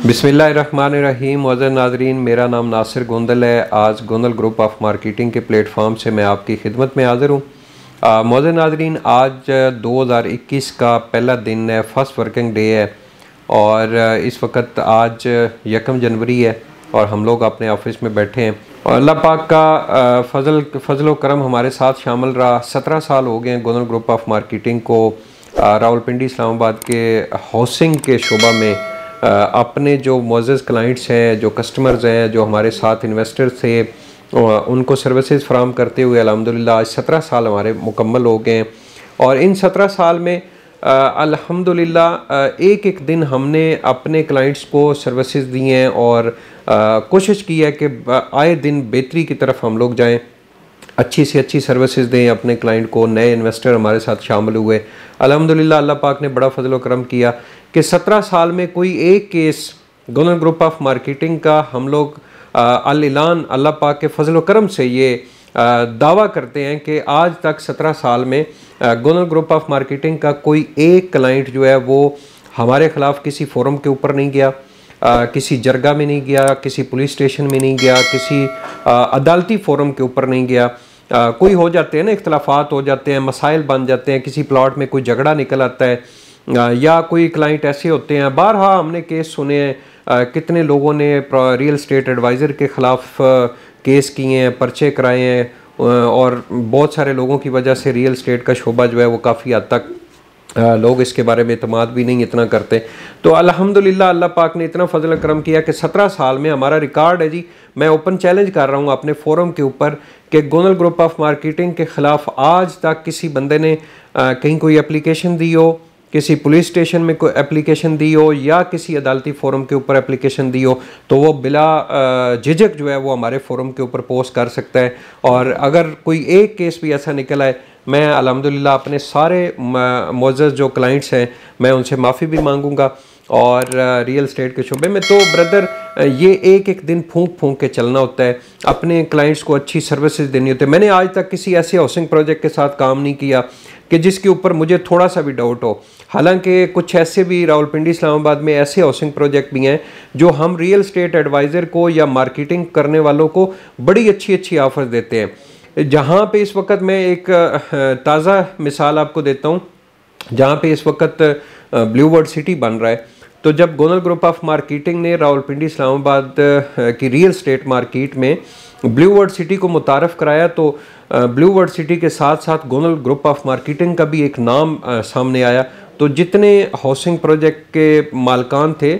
बिस्मिल्लाहिर्रहमानिर्रहीम। मुअज़्ज़ज़ नाज़रीन, मेरा नाम नासिर गोंदल है। आज गोंदल ग्रुप ऑफ मार्केटिंग के प्लेटफॉर्म से मैं आपकी खिदमत में हाज़िर हूँ। मुअज़्ज़ज़ नाज़रीन, आज 2021 का पहला दिन है, फर्स्ट वर्किंग डे है और इस वक्त आज 1 जनवरी है और हम लोग अपने ऑफिस में बैठे हैं और अल्लाह पाक का फजल करम हमारे साथ शामिल रहा। 17 साल हो गए हैं गोंदल ग्रुप ऑफ मार्केटिंग को रावलपिंडी इस्लामाबाद के हाउसिंग के शोबा में अपने जो मुअज़्ज़ज़ क्लाइंट्स हैं, जो कस्टमर्स हैं, जो हमारे साथ इन्वेस्टर्स थे, उनको सर्विसेज फराम करते हुए अल्हम्दुलिल्लाह आज 17 साल हमारे मुकम्मल हो गए हैं। और इन 17 साल में अल्हम्दुलिल्लाह एक एक दिन हमने अपने क्लाइंट्स को सर्विसेज दी हैं और कोशिश की है कि आए दिन बेहतरी की तरफ हम लोग जाएं, अच्छी से अच्छी सर्विसेज दें अपने क्लाइंट को। नए इन्वेस्टर हमारे साथ शामिल हुए। अल्हम्दुलिल्लाह अल्लाह पाक ने बड़ा फजल व करम किया कि 17 साल में कोई एक case Gondal group of marketing का हम लोग अल-ऐलान अल्लाह पाक के फजल व करम से ये दावा करते हैं कि आज तक 17 साल में गोंदल ग्रुप ऑफ मार्केटिंग का कोई एक क्लाइंट जो है वो हमारे ख़िलाफ़ किसी फोरम के ऊपर नहीं गया, किसी जरगा में नहीं गया, किसी पुलिस स्टेशन में नहीं गया, किसी अदालती फोरम के ऊपर नहीं गया। कोई हो जाते हैं ना, इख्तलाफात हो जाते हैं, मसाइल बन जाते हैं, किसी प्लॉट में कोई झगड़ा निकल आता है या कोई क्लाइंट ऐसे होते हैं। बारहा हमने केस सुने हैं, कितने लोगों ने रियल एस्टेट एडवाइज़र के ख़िलाफ़ केस किए हैं, पर्चे कराए हैं और बहुत सारे लोगों की वजह से रियल एस्टेट का शोबा जो है वो काफ़ी हद तक लोग इसके बारे में एतमाद भी नहीं इतना करते। तो अल्हम्दुलिल्लाह अल्लाह पाक ने इतना फजल करम किया कि 17 साल में हमारा रिकॉर्ड है जी। मैं ओपन चैलेंज कर रहा हूँ अपने फोरम के ऊपर कि गोंदल ग्रुप ऑफ मार्केटिंग के ख़िलाफ़ आज तक किसी बंदे ने कहीं कोई एप्लीकेशन दी हो, किसी पुलिस स्टेशन में कोई एप्लीकेशन दी हो या किसी अदालती फोरम के ऊपर एप्लीकेशन दी हो, तो वो बिला झिझक जो है वो हमारे फोरम के ऊपर पोस्ट कर सकता है। और अगर कोई एक केस भी ऐसा निकल आए, मैं अल्हम्दुलिल्लाह अपने सारे मुअज़्ज़ज़ जो क्लाइंट्स हैं मैं उनसे माफ़ी भी मांगूंगा। और रियल एस्टेट के शोबे में तो ब्रदर ये एक एक दिन फूंक फूंक के चलना होता है, अपने क्लाइंट्स को अच्छी सर्विसेज देनी होती है। मैंने आज तक किसी ऐसे हाउसिंग प्रोजेक्ट के साथ काम नहीं किया कि जिसके ऊपर मुझे थोड़ा सा भी डाउट हो। हालांकि कुछ ऐसे भी रावलपिंडी इस्लामाबाद में ऐसे हाउसिंग प्रोजेक्ट भी हैं जो हम रियल एस्टेट एडवाइज़र को या मार्केटिंग करने वालों को बड़ी अच्छी अच्छी ऑफर्स देते हैं। जहाँ पे इस वक्त मैं एक ताज़ा मिसाल आपको देता हूँ, जहाँ पे इस वक्त ब्लू वर्ड सिटी बन रहा है। तो जब गोंदल ग्रुप ऑफ मार्केटिंग ने रावलपिंडी इस्लामाबाद की रियल एस्टेट मार्केट में ब्लू वर्ड सिटी को मुतारफ़ कराया, तो ब्लू वर्ड सिटी के साथ साथ गोंदल ग्रुप ऑफ मार्केटिंग का भी एक नाम सामने आया। तो जितने हाउसिंग प्रोजेक्ट के मालकान थे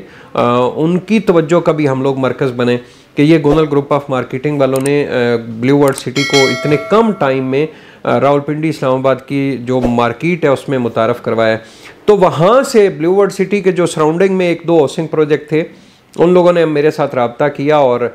उनकी तवज्जो का भी हम लोग मरकज़ बने कि ये गोंदल ग्रुप ऑफ मार्केटिंग वालों ने ब्लू वर्ड सिटी को इतने कम टाइम में रावलपिंडी इस्लामाबाद की जो मार्केट है उसमें मुतारफ़ करवाया। तो वहाँ से ब्लू वर्ड सिटी के जो सराउंडिंग में एक दो हाउसिंग प्रोजेक्ट थे, उन लोगों ने मेरे साथ रब्ता किया और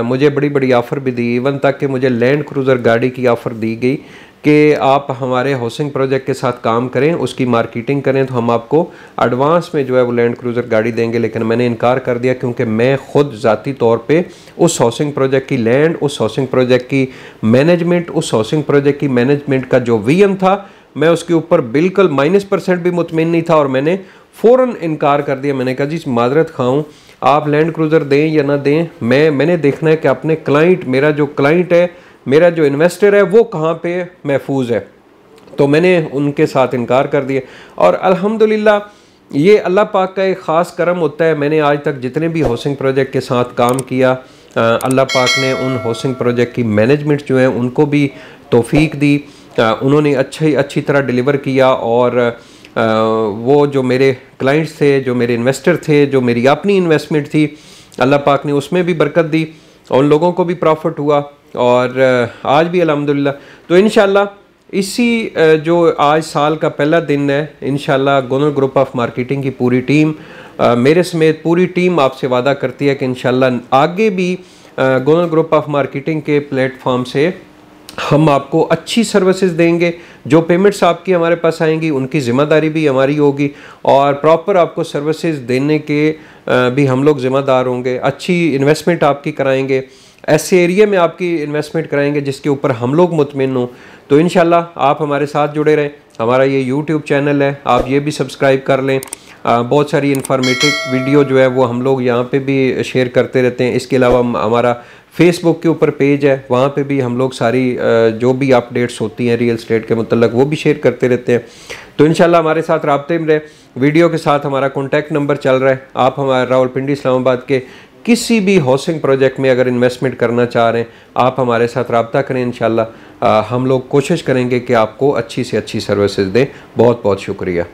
मुझे बड़ी बड़ी ऑफ़र भी दी। इवन तक कि मुझे लैंड क्रूज़र गाड़ी की ऑफ़र दी गई कि आप हमारे हाउसिंग प्रोजेक्ट के साथ काम करें, उसकी मार्केटिंग करें तो हम आपको एडवांस में जो है वो लैंड क्रूज़र गाड़ी देंगे। लेकिन मैंने इनकार कर दिया क्योंकि मैं ख़ुद ज़ाती तौर पे उस हाउसिंग प्रोजेक्ट की लैंड, उस हाउसिंग प्रोजेक्ट की मैनेजमेंट, उस हाउसिंग प्रोजेक्ट की मैनेजमेंट का जो वीएम था, मैं उसके ऊपर बिल्कुल -% भी मुतमिन नहीं था और मैंने फ़ौरन इनकार कर दिया। मैंने कहा जी माजरत खाऊँ, आप लैंड क्रूज़र दें या ना दें, मैंने देखना है कि अपने क्लाइंट, मेरा जो क्लाइंट है, मेरा जो इन्वेस्टर है वो कहाँ पे महफूज है। तो मैंने उनके साथ इनकार कर दिया और अल्हम्दुलिल्लाह ये अल्लाह पाक का एक ख़ास करम होता है। मैंने आज तक जितने भी हाउसिंग प्रोजेक्ट के साथ काम किया, अल्लाह पाक ने उन हाउसिंग प्रोजेक्ट की मैनेजमेंट जो है उनको भी तौफीक दी, उन्होंने अच्छी तरह डिलीवर किया और वो जो मेरे क्लाइंट्स थे, जो मेरे इन्वेस्टर थे, जो मेरी अपनी इन्वेस्टमेंट थी, अल्लाह पाक ने उसमें भी बरकत दी और उन लोगों को भी प्रॉफिट हुआ और आज भी अल्हम्दुलिल्लाह। तो इंशाल्लाह इसी जो आज साल का पहला दिन है, इंशाल्लाह गोंदल ग्रुप ऑफ मार्केटिंग की पूरी टीम, मेरे समेत पूरी टीम आपसे वादा करती है कि इंशाल्लाह आगे भी गोंदल ग्रुप ऑफ मार्केटिंग के प्लेटफॉर्म से हम आपको अच्छी सर्विसेज देंगे। जो पेमेंट्स आपकी हमारे पास आएंगी उनकी ज़िम्मेदारी भी हमारी होगी और प्रॉपर आपको सर्विसेज देने के भी हम लोग ज़िम्मेदार होंगे। अच्छी इन्वेस्टमेंट आपकी कराएंगे, ऐसे एरिया में आपकी इन्वेस्टमेंट कराएंगे जिसके ऊपर हम लोग मुतमिन हों। तो इंशाल्लाह आप हमारे साथ जुड़े रहें। हमारा ये यूट्यूब चैनल है, आप ये भी सब्सक्राइब कर लें। बहुत सारी इन्फॉर्मेटिव वीडियो जो है वो हम लोग यहाँ पे भी शेयर करते रहते हैं। इसके अलावा हमारा फेसबुक के ऊपर पेज है, वहाँ पे भी हम लोग सारी जो भी अपडेट्स होती हैं रियल एस्टेट के मुतल्लक वो भी शेयर करते रहते हैं। तो इंशाल्लाह हमारे साथ राब्ते में रहे। वीडियो के साथ हमारा कॉन्टैक्ट नंबर चल रहा है। आप हमारे रावलपिंडी इस्लामाबाद के किसी भी हाउसिंग प्रोजेक्ट में अगर इन्वेस्टमेंट करना चाह रहे हैं, आप हमारे साथ रब्ता करें। इंशाल्लाह हम लोग कोशिश करेंगे कि आपको अच्छी से अच्छी सर्विसेज दें। बहुत बहुत शुक्रिया।